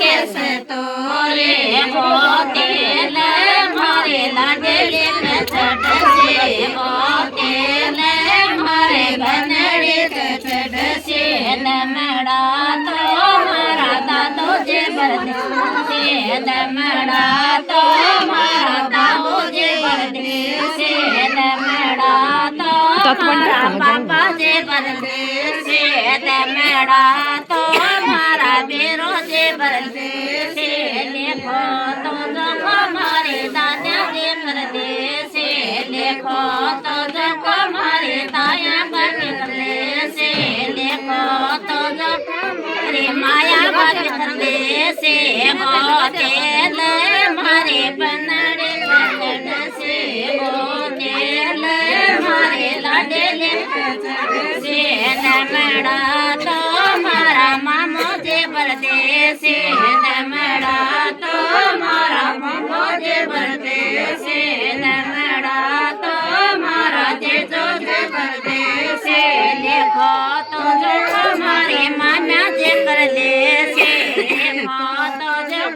कैसे तो रे होतेल मारे लाडले चढ़ से होतेल मारे बनड़े चढ़ से दमड़ा तो मारा दादो जे बरदे से दमड़ा तो मारा दादो जे बरदे से दमड़ा तो मारा पापा जे बरदे से दमड़ा तो मारा बेरो जे बरदे से देखो तो जो हमारे दादा जे बरदे से देखो तो जो हमारे ताया बरदे से देखो तो जो हमारे माया बरदे से होतेल मारे बनड़े चढ़ से होतेल मारे लाडले से दमड़ा तो मारा मामो जे बरदे से दमड़ा तो मारा मामो जे बरदे से दमड़ा तो मारा जेजो जे बरदे से देखो तो जो हमारे मामा जे बरदे से देखो तो जो